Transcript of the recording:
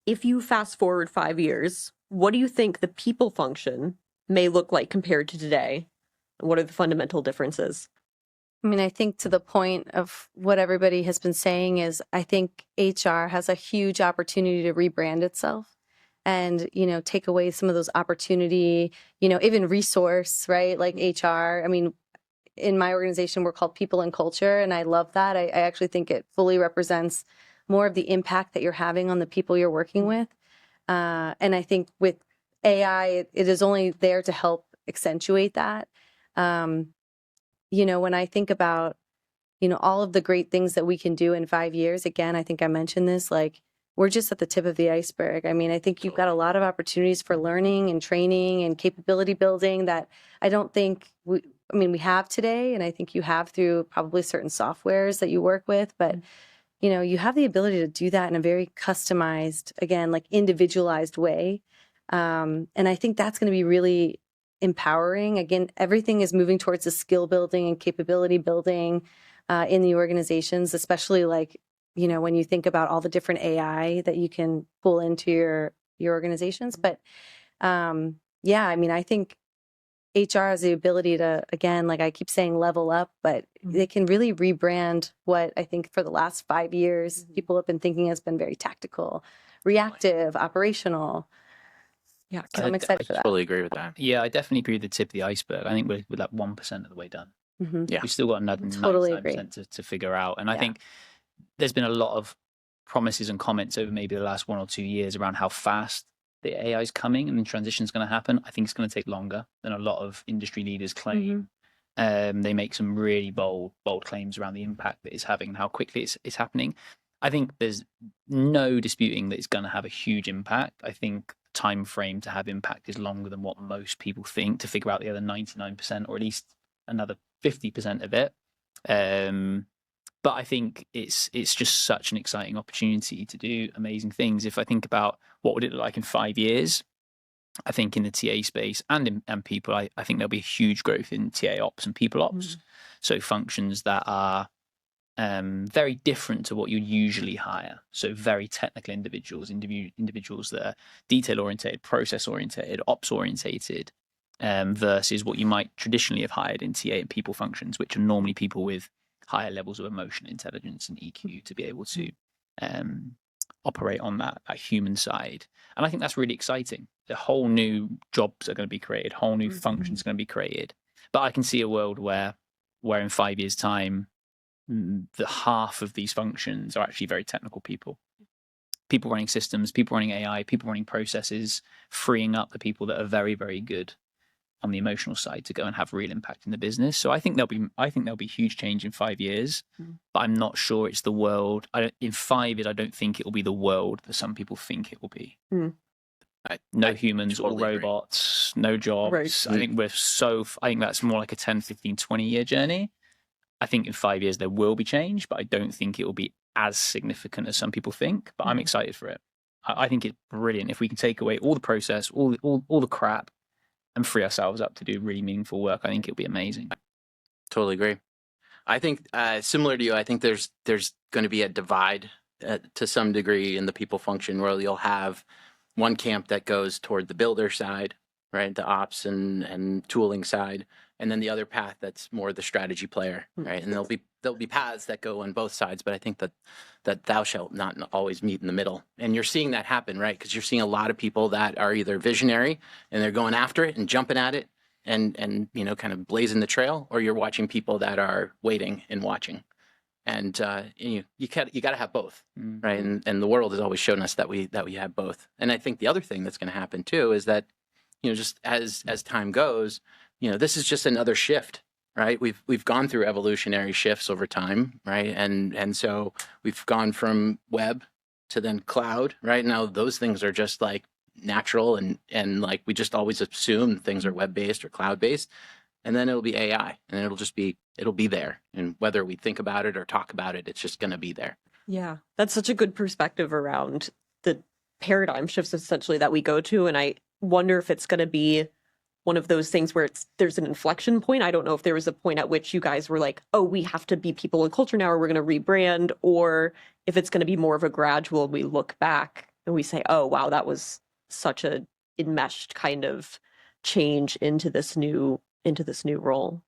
if you fast forward 5 years, what do you think the people function may look like compared to today? And what are the fundamental differences? I mean, I think to the point of what everybody has been saying is I think HR has a huge opportunity to rebrand itself and, take away some of those opportunity, even resource, right? Like HR. I mean, in my organization, we're called People and Culture, and I love that. I actually think it fully represents more of the impact that you're having on the people you're working with. And I think with AI, it is only there to help accentuate that. When I think about, all of the great things that we can do in 5 years, again, I think I mentioned this, like, we're just at the tip of the iceberg. I mean, I think you've got a lot of opportunities for learning and training and capability building that I don't think we have today. And I think you have through probably certain softwares that you work with, but you have the ability to do that in a very customized, again, like individualized way. And I think that's going to be really empowering. Again, everything is moving towards the skill building and capability building in the organizations, especially when you think about all the different AI that you can pull into your organizations. But I think HR has the ability to, again, like I keep saying, level up, but they can really rebrand what I think for the last 5 years, people have been thinking has been very tactical, reactive, operational. Yeah, so I'm excited for that. I totally agree with that. Yeah, I definitely agree with the tip of the iceberg. I think we're like 1% of the way done. Yeah, we've still got another totally 99% to figure out. And I think there's been a lot of promises and comments over maybe the last 1 or 2 years around how fast the AI is coming and the transition is going to happen. I think it's going to take longer than a lot of industry leaders claim. They make some really bold claims around the impact that it's having and how quickly it's happening. I think there's no disputing that it's going to have a huge impact. I think the time frame to have impact is longer than what most people think to figure out the other 99% or at least another 50% of it. But I think it's just such an exciting opportunity to do amazing things. If I think about what would it look like in 5 years, I think in the TA space and people, I think there'll be a huge growth in TA ops and people ops. So functions that are very different to what you usually hire. So very technical individuals that are detail oriented, process oriented, ops orientated, versus what you might traditionally have hired in TA and people functions, which are normally people with higher levels of emotional intelligence and EQ to be able to operate on that human side. And I think that's really exciting. The whole new jobs are going to be created, whole new functions are going to be created. But I can see a world where in 5 years' time, the half of these functions are actually very technical people running systems, people running AI, people running processes, freeing up the people that are very, very good on the emotional side to go and have real impact in the business. So I think there'll be huge change in 5 years, but I'm not sure it's the world. In 5 years, I don't think it will be the world that some people think it will be. No humans or robots, no jobs. Right. I think I think that's more like a 10, 15, 20-year journey. I think in 5 years there will be change, but I don't think it will be as significant as some people think. But I'm excited for it. I think it's brilliant if we can take away all the process, all the crap, and free ourselves up to do really meaningful work. I think it'll be amazing. Totally agree. I think similar to you, I think there's going to be a divide to some degree in the people function where you'll have one camp that goes toward the builder side, right, the ops and tooling side, and then the other path that's more the strategy player, right? And there'll be paths that go on both sides, but I think that thou shalt not always meet in the middle. And you're seeing that happen, right? Because you're seeing a lot of people that are either visionary and they're going after it and jumping at it and kind of blazing the trail, or you're watching people that are waiting and watching. And you got to have both, right? And the world has always shown us that we have both. And I think the other thing that's going to happen too is that just as time goes, this is just another shift, right? We've gone through evolutionary shifts over time, right? And so we've gone from web to then cloud, right? Now those things are just like natural and like we just always assume things are web-based or cloud-based. And then it'll be AI, and it'll be there. And whether we think about it or talk about it, it's just going to be there. Yeah, that's such a good perspective around the paradigm shifts essentially that we go to. And I wonder if it's going to be one of those things where there's an inflection point. I don't know if there was a point at which you guys were like, oh, we have to be people and culture now, or we're going to rebrand, or if it's going to be more of a gradual, we look back and we say, oh wow, that was such a enmeshed kind of change into this new role.